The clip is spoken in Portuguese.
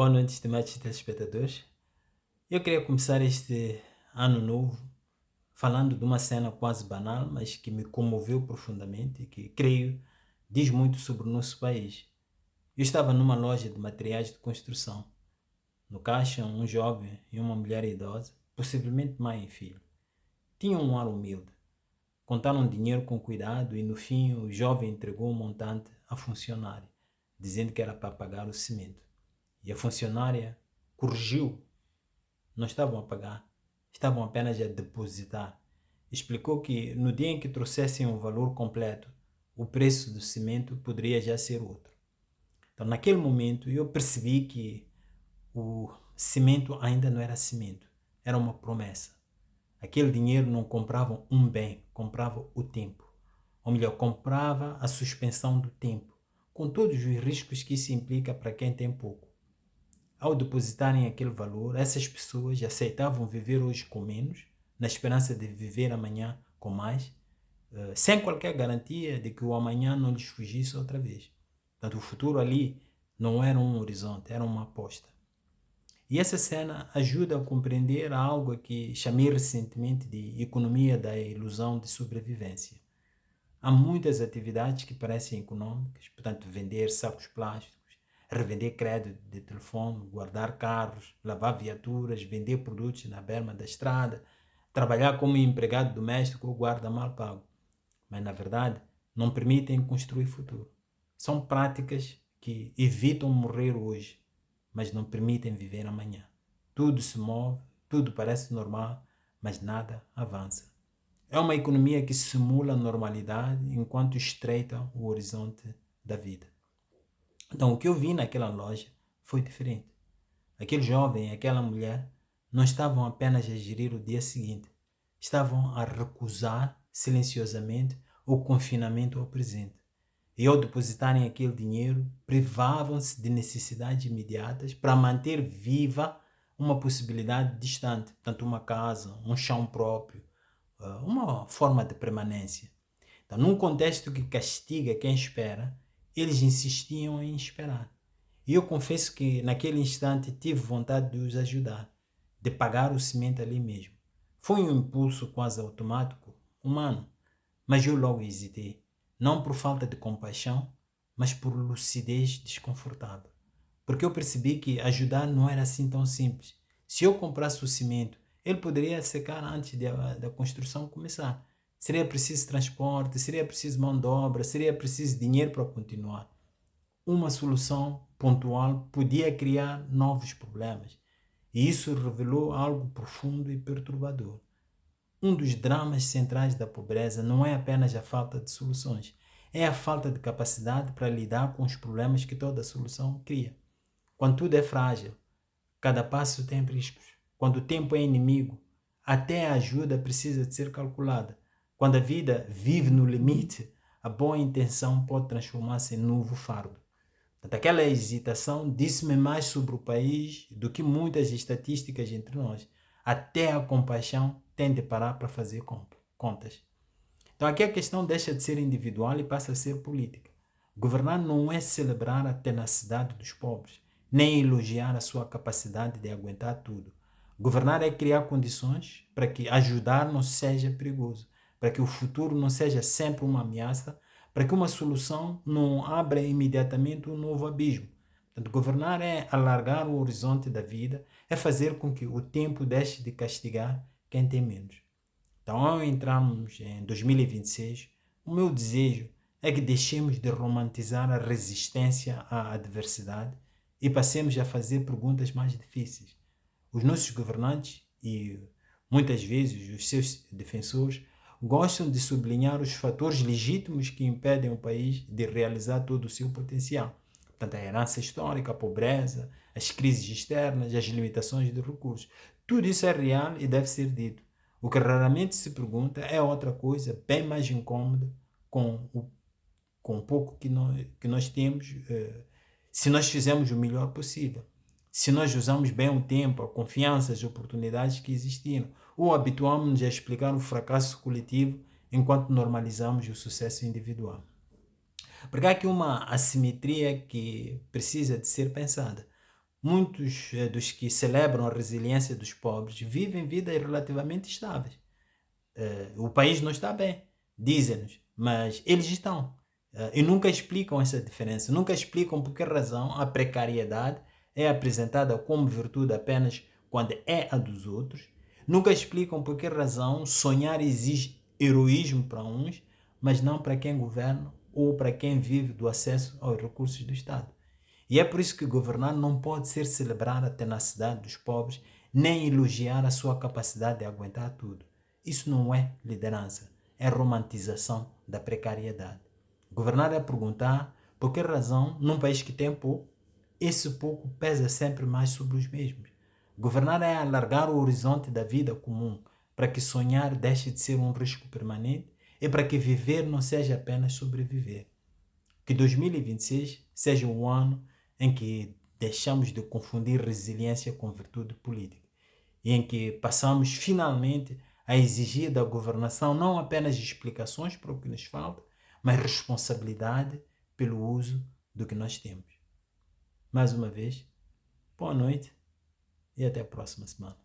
Boa noite, estimados telespectadores. Eu queria começar este ano novo falando de uma cena quase banal, mas que me comoveu profundamente e que, creio, diz muito sobre o nosso país. Eu estava numa loja de materiais de construção. No caixa, um jovem e uma mulher idosa, possivelmente mãe e filho. Tinham um ar humilde. Contaram dinheiro com cuidado e, no fim, o jovem entregou o montante à funcionária, dizendo que era para pagar o cimento. E a funcionária corrigiu. Não estavam a pagar, estavam apenas a depositar. Explicou que no dia em que trouxessem o valor completo, o preço do cimento poderia já ser outro. Então, naquele momento, eu percebi que o cimento ainda não era cimento, era uma promessa. Aquele dinheiro não comprava um bem, comprava o tempo. Ou melhor, comprava a suspensão do tempo, com todos os riscos que isso implica para quem tem pouco. Ao depositarem aquele valor, essas pessoas aceitavam viver hoje com menos, na esperança de viver amanhã com mais, sem qualquer garantia de que o amanhã não lhes fugisse outra vez. Portanto, o futuro ali não era um horizonte, era uma aposta. E essa cena ajuda a compreender algo que chamei recentemente de economia da ilusão de sobrevivência. Há muitas atividades que parecem econômicas, portanto, vender sacos plásticos, revender crédito de telefone, guardar carros, lavar viaturas, vender produtos na berma da estrada, trabalhar como empregado doméstico ou guarda mal pago. Mas, na verdade, não permitem construir futuro. São práticas que evitam morrer hoje, mas não permitem viver amanhã. Tudo se move, tudo parece normal, mas nada avança. É uma economia que simula a normalidade enquanto estreita o horizonte da vida. Então, o que eu vi naquela loja foi diferente. Aquele jovem e aquela mulher não estavam apenas a gerir o dia seguinte, estavam a recusar silenciosamente o confinamento ao presente. E ao depositarem aquele dinheiro, privavam-se de necessidades imediatas para manter viva uma possibilidade distante, portanto, uma casa, um chão próprio, uma forma de permanência. Então, num contexto que castiga quem espera, eles insistiam em esperar. E eu confesso que naquele instante tive vontade de os ajudar, de pagar o cimento ali mesmo. Foi um impulso quase automático, humano, mas eu logo hesitei, não por falta de compaixão, mas por lucidez desconfortável. Porque eu percebi que ajudar não era assim tão simples. Se eu comprasse o cimento, ele poderia secar antes da construção começar. Seria preciso transporte, seria preciso mão de obra, seria preciso dinheiro para continuar. Uma solução pontual podia criar novos problemas. E isso revelou algo profundo e perturbador. Um dos dramas centrais da pobreza não é apenas a falta de soluções, é a falta de capacidade para lidar com os problemas que toda solução cria. Quando tudo é frágil, cada passo tem riscos. Quando o tempo é inimigo, até a ajuda precisa de ser calculada. Quando a vida vive no limite, a boa intenção pode transformar-se em novo fardo. Portanto, aquela hesitação disse-me mais sobre o país do que muitas estatísticas entre nós. Até a compaixão tem de parar para fazer contas. Então aqui a questão deixa de ser individual e passa a ser política. Governar não é celebrar a tenacidade dos pobres, nem elogiar a sua capacidade de aguentar tudo. Governar é criar condições para que ajudar não seja perigoso, para que o futuro não seja sempre uma ameaça, para que uma solução não abra imediatamente um novo abismo. Portanto, governar é alargar o horizonte da vida, é fazer com que o tempo deixe de castigar quem tem menos. Então, ao entrarmos em 2026, o meu desejo é que deixemos de romantizar a resistência à adversidade e passemos a fazer perguntas mais difíceis. Os nossos governantes e muitas vezes os seus defensores gostam de sublinhar os fatores legítimos que impedem o país de realizar todo o seu potencial. Portanto, a herança histórica, a pobreza, as crises externas, as limitações de recursos. Tudo isso é real e deve ser dito. O que raramente se pergunta é outra coisa bem mais incômoda com o pouco que nós temos, se nós fizermos o melhor possível. Se nós usamos bem o tempo, a confiança, as oportunidades que existiram, ou habituamos-nos a explicar o fracasso coletivo enquanto normalizamos o sucesso individual. Porque há aqui uma assimetria que precisa de ser pensada. muitos dos que celebram a resiliência dos pobres vivem vidas relativamente estáveis. O país não está bem, dizem-nos, mas eles estão. E nunca explicam essa diferença, nunca explicam por que razão a precariedade é apresentada como virtude apenas quando é a dos outros, nunca explicam por que razão sonhar exige heroísmo para uns, mas não para quem governa ou para quem vive do acesso aos recursos do Estado. E é por isso que governar não pode ser celebrar a tenacidade dos pobres, nem elogiar a sua capacidade de aguentar tudo. Isso não é liderança, é romantização da precariedade. Governar é perguntar por que razão, num país que tem pouco, esse pouco pesa sempre mais sobre os mesmos. Governar é alargar o horizonte da vida comum, para que sonhar deixe de ser um risco permanente e para que viver não seja apenas sobreviver. Que 2026 seja um ano em que deixamos de confundir resiliência com virtude política e em que passamos finalmente a exigir da governação não apenas explicações para o que nos falta, mas responsabilidade pelo uso do que nós temos. Mais uma vez, boa noite e até a próxima semana.